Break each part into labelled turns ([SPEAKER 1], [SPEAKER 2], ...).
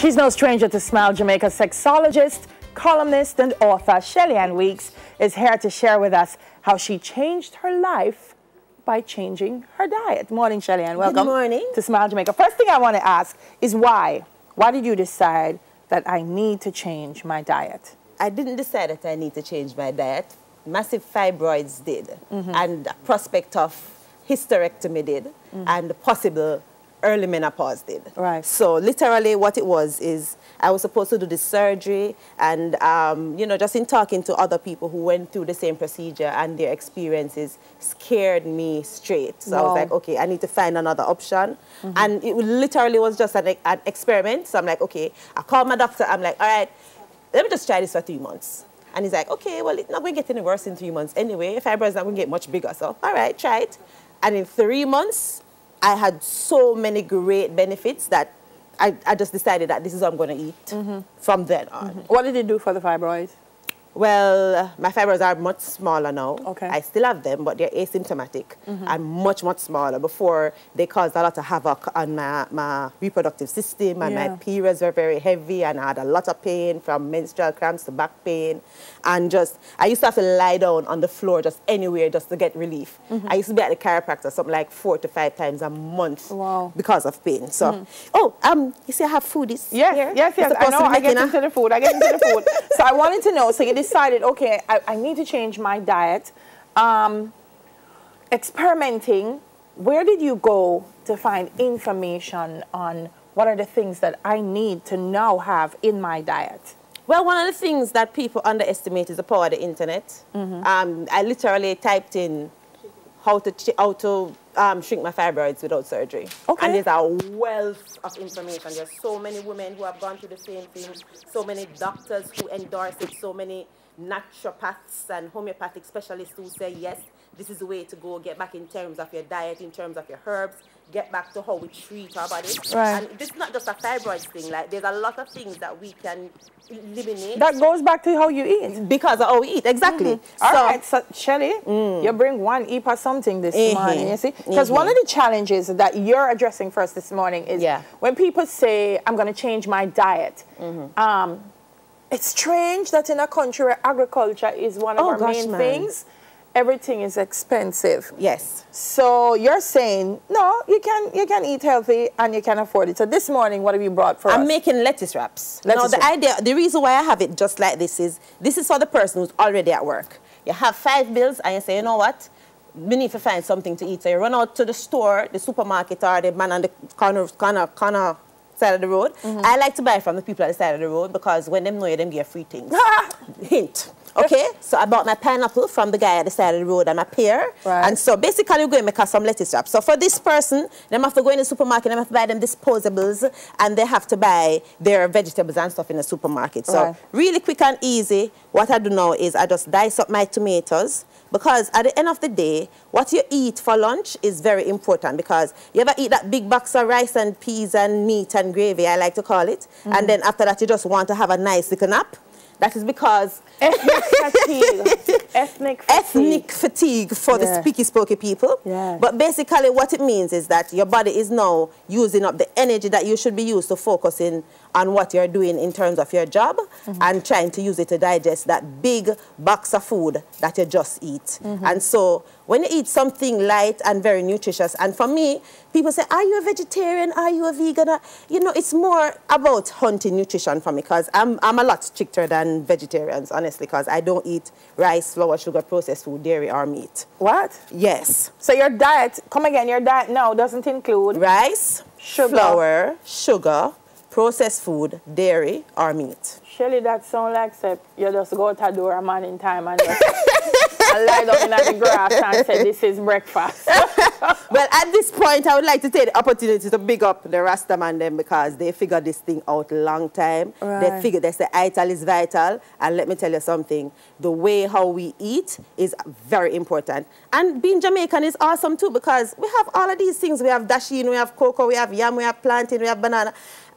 [SPEAKER 1] She's no stranger to Smile Jamaica. Sexologist, columnist, and author Shelly-Ann Weeks is here to share with us how she changed her life by changing her diet. Morning, Shelly-Ann. Welcome.
[SPEAKER 2] Good morning.
[SPEAKER 1] To Smile Jamaica. First thing I want to ask is why? Why did you decide that I need to change my diet?
[SPEAKER 2] I didn't decide that I need to change my diet. Massive fibroids did, and the prospect of hysterectomy did, and the possible early menopause did.
[SPEAKER 1] Right.
[SPEAKER 2] So literally what it was is I was supposed to do this surgery, and you know, just in talking to other people who went through the same procedure and their experiences scared me straight. So I was like, okay, I need to find another option. And it literally was just an experiment. So I'm like, okay, I called my doctor. I'm like, all right, let me just try this for 3 months. And he's like, okay, well, it's not going to get any worse in 3 months anyway. Fibroids not going to get much bigger. So all right, try it. And in 3 months, I had so many great benefits that I just decided that this is what I'm going to eat from then on.
[SPEAKER 1] What did it do for the fibroids?
[SPEAKER 2] Well, my fibroids are much smaller now.
[SPEAKER 1] Okay.
[SPEAKER 2] I still have them, but they're asymptomatic and much, much smaller. Before, they caused a lot of havoc on my reproductive system, and my periods were very heavy, and I had a lot of pain, from menstrual cramps to back pain. And just, I used to have to lie down on the floor just anywhere just to get relief. I used to be at the chiropractor something like 4 to 5 times a month because of pain. So, you see I have foodies here?
[SPEAKER 1] Yes. I know, I get into the food. So I wanted to know, so you decided, okay, I need to change my diet. Experimenting, where did you go to find information on what are the things that I need to now have in my diet?
[SPEAKER 2] Well, one of the things that people underestimate is the power of the internet. I literally typed in how to shrink my fibroids without surgery. Okay. And there's a wealth of information. There's so many women who have gone through the same thing, so many doctors who endorse it, so many naturopaths and homeopathic specialists who say, yes, this is the way to go. Get back in terms of your diet, in terms of your herbs, get back to how we treat our body.
[SPEAKER 1] Right.
[SPEAKER 2] And this is not just a fibroids thing. Like, there's a lot of things that we can eliminate.
[SPEAKER 1] That goes back to how you eat.
[SPEAKER 2] Because of how we eat, exactly.
[SPEAKER 1] All right, so Shelly, you bring one heap of something this morning, you see? Because one of the challenges that you're addressing first this morning is when people say, I'm going to change my diet, it's strange that in a country where agriculture is one of our main things, everything is expensive.
[SPEAKER 2] Yes.
[SPEAKER 1] So you're saying, no, you can eat healthy and you can afford it. So this morning, what have you brought for us?
[SPEAKER 2] I'm making lettuce wraps. Now, the reason why I have it just like this is for the person who's already at work. You have 5 bills and you say, you know what? We need to find something to eat. So you run out to the store, the supermarket, or the man on the corner side of the road. I like to buy from the people at the side of the road because when them know you, them get free things. Hint. Okay, so I bought my pineapple from the guy at the side of the road and my pear. Right. And so basically we're going to make us some lettuce wraps. So for this person, they have to go in the supermarket, they have to buy them disposables, and they have to buy their vegetables and stuff in the supermarket. So really quick and easy, what I do now is I just dice up my tomatoes, because at the end of the day, what you eat for lunch is very important, because you ever eat that big box of rice and peas and meat and gravy, I like to call it, and then after that you just want to have a nice little nap. That is because
[SPEAKER 1] ethnic fatigue.
[SPEAKER 2] Ethnic fatigue for the speaky spokey people. But basically what it means is that your body is now using up the energy that you should be used to focusing on what you're doing in terms of your job and trying to use it to digest that big box of food that you just eat. And so when you eat something light and very nutritious, and for me, people say, are you a vegetarian? Are you a vegan? You know, it's more about hunting nutrition for me, because I'm a lot stricter than vegetarians, honestly, because I don't eat rice, flour, sugar, processed food, dairy, or meat.
[SPEAKER 1] What?
[SPEAKER 2] Yes.
[SPEAKER 1] So your diet, come again, your diet now doesn't include
[SPEAKER 2] rice, flour, sugar, processed food, dairy, or meat.
[SPEAKER 1] Shelly, that sounds like you just go to the door a man in time and just and lie down in the grass and say, this is breakfast.
[SPEAKER 2] Well, at this point, I would like to take the opportunity to big up the Rastaman them, because they figured this thing out a long time. They figured they say ital is vital. And let me tell you something, the way how we eat is very important. And being Jamaican is awesome too, because we have all of these things. We have dasheen, we have cocoa, we have yam, we have plantain, we have banana.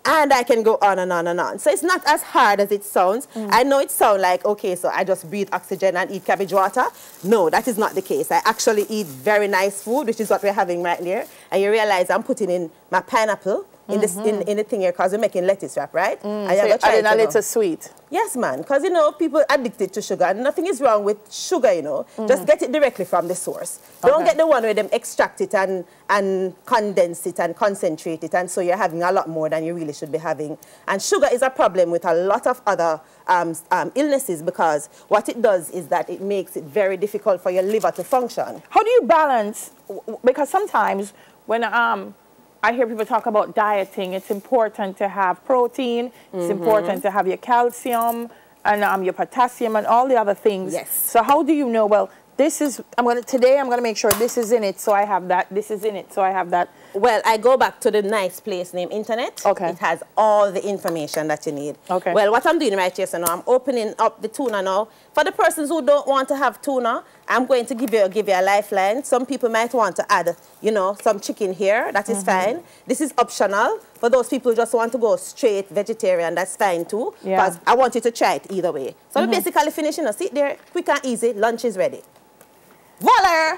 [SPEAKER 2] And I can go on and on and on. So it's not as hard as it sounds. I know it sounds like, okay, so I just breathe oxygen and eat cabbage water. No, that is not the case. I actually eat very nice food, which is what we're having right here. And you realize I'm putting in my pineapple, in the thing here, because we're making lettuce wrap, right?
[SPEAKER 1] And so you're adding a little sweet.
[SPEAKER 2] Yes, man, because, you know, people are addicted to sugar, and nothing is wrong with sugar, you know. Just get it directly from the source. Don't get the one where them extract it and condense it and concentrate it, and so you're having a lot more than you really should be having. And sugar is a problem with a lot of other illnesses, because what it does is that it makes it very difficult for your liver to function.
[SPEAKER 1] How do you balance, because sometimes when I hear people talk about dieting, it's important to have protein, it's important to have your calcium and your potassium and all the other things.
[SPEAKER 2] Yes.
[SPEAKER 1] So how do you know, well, this is, today I'm going to make sure this is in it, so I have that, this is in it, so I have that.
[SPEAKER 2] Well, I go back to the nice place named Internet.
[SPEAKER 1] Okay.
[SPEAKER 2] It has all the information that you need.
[SPEAKER 1] Okay.
[SPEAKER 2] Well, what I'm doing right here, so now I'm opening up the tuna now. For the persons who don't want to have tuna, I'm going to give you a lifeline. Some people might want to add, you know, some chicken here. That is fine. This is optional. For those people who just want to go straight vegetarian, that's fine too. Because I want you to try it either way. So I'm basically finishing. Sit there, quick and easy. Lunch is ready. Voila!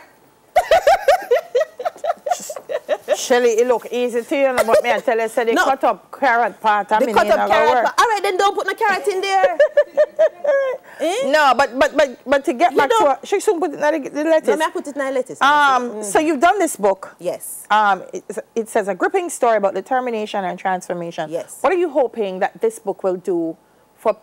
[SPEAKER 1] Shelly, it look easy to you, but me I tell you, say they cut up carrot part.
[SPEAKER 2] They cut up carrot part. All right, then don't put no carrot in there.
[SPEAKER 1] No, but to get back to she soon put it in the lettuce.
[SPEAKER 2] No, I put it in the lettuce.
[SPEAKER 1] So you've done this book.
[SPEAKER 2] Yes.
[SPEAKER 1] It says a gripping story about determination and transformation.
[SPEAKER 2] Yes.
[SPEAKER 1] What are you hoping that this book will do for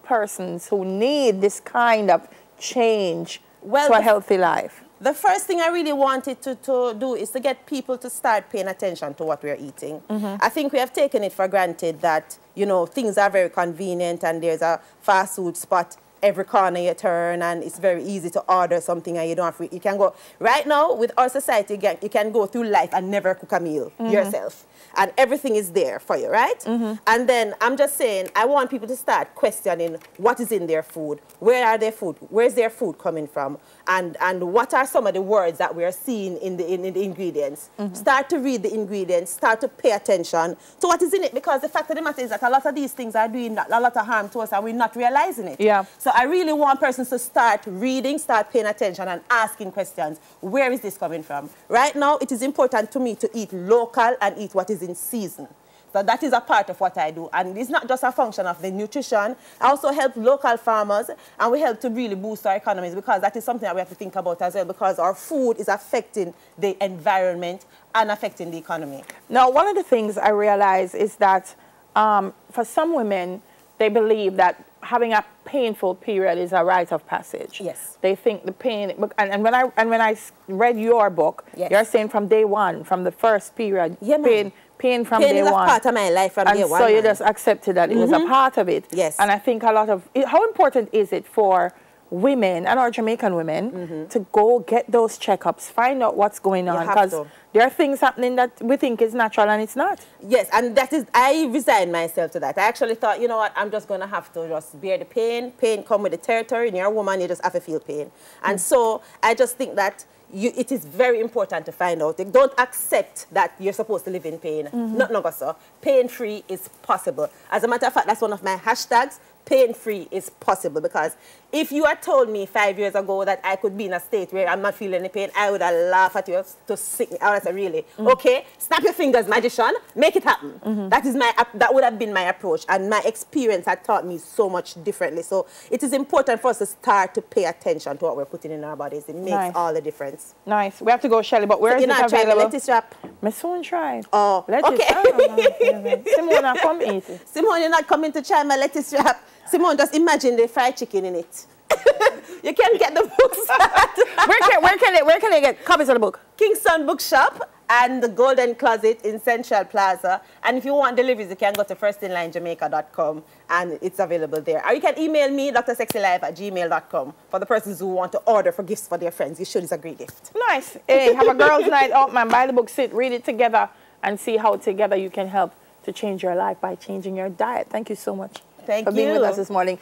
[SPEAKER 1] persons who need this kind of change to a healthy life?
[SPEAKER 2] The first thing I really wanted to do is to get people to start paying attention to what we're eating. I think we have taken it for granted that, you know, things are very convenient and there's a fast food spot every corner you turn, and it's very easy to order something and you don't have to, you can go, right now with our society, you can go through life and never cook a meal yourself. And everything is there for you, right? And then I'm just saying, I want people to start questioning what is in their food, where are their food, where's their food coming from, and what are some of the words that we are seeing in the ingredients. Start to read the ingredients, start to pay attention to what is in it, because the fact of the matter is that a lot of these things are doing a lot of harm to us and we're not realizing it.
[SPEAKER 1] Yeah.
[SPEAKER 2] So I really want persons to start reading, start paying attention and asking questions. Where is this coming from? Right now, it is important to me to eat local and eat what is in season. So that is a part of what I do. And it's not just a function of the nutrition. I also help local farmers, and we help to really boost our economies, because that is something that we have to think about as well, because our food is affecting the environment and affecting the economy.
[SPEAKER 1] Now, one of the things I realize is that for some women, they believe that having a painful period is a rite of passage.
[SPEAKER 2] Yes.
[SPEAKER 1] They think the pain, and when I read your book, you're saying from day one, from the first period, pain from day one. Pain is a
[SPEAKER 2] part of my life from day one.
[SPEAKER 1] So you just accepted that it was a part of it.
[SPEAKER 2] Yes.
[SPEAKER 1] And I think a lot of, how important is it for women, and our Jamaican women, to go get those checkups, find out what's going on, because there are things happening that we think is natural and it's not.
[SPEAKER 2] Yes, and that is, I resigned myself to that. I actually thought, you know what, I'm just going to have to just bear the pain. Pain come with the territory, and you're a woman, you just have to feel pain. And so I just think that it is very important to find out. Don't accept that you're supposed to live in pain. No, so pain-free is possible. As a matter of fact, that's one of my hashtags. Pain-free is possible, because if you had told me 5 years ago that I could be in a state where I'm not feeling any pain, I would have laughed at you to sick me. I would have said, really? Okay, snap your fingers, magician, make it happen. That would have been my approach, and my experience had taught me so much differently. So it is important for us to start to pay attention to what we're putting in our bodies. It makes all the difference.
[SPEAKER 1] Nice. We have to go, Shelly, but where is it available?
[SPEAKER 2] Lettuce wrap.
[SPEAKER 1] My son tried.
[SPEAKER 2] Oh, okay.
[SPEAKER 1] Simone, come eat it.
[SPEAKER 2] Simone, you're not coming to try my lettuce wrap. Simone, just imagine the fried chicken in it. You can get the books.
[SPEAKER 1] where can they get copies of the book?
[SPEAKER 2] Kingston Bookshop and the Golden Closet in Central Plaza. And if you want deliveries, you can go to firstinlinejamaica.com, and it's available there. Or you can email me, drsexylife@gmail.com, for the persons who want to order for gifts for their friends. You should, it's a great gift.
[SPEAKER 1] Nice. Hey, have a girls' night out, man. Buy the book, sit, read it together, and see how together you can help to change your life by changing your diet. Thank you so much.
[SPEAKER 2] Thank
[SPEAKER 1] for being with us this morning.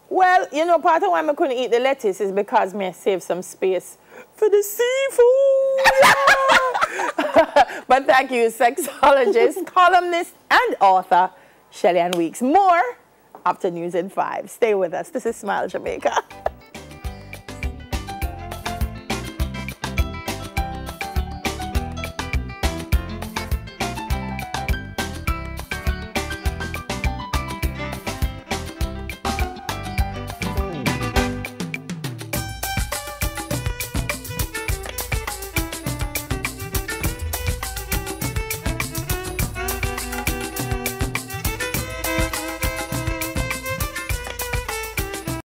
[SPEAKER 1] Well, you know, part of why I couldn't eat the lettuce is because I saved some space for the seafood. But thank you, sexologist, columnist, and author, Shelly-Ann Weeks. More after News in 5. Stay with us. This is Smile Jamaica.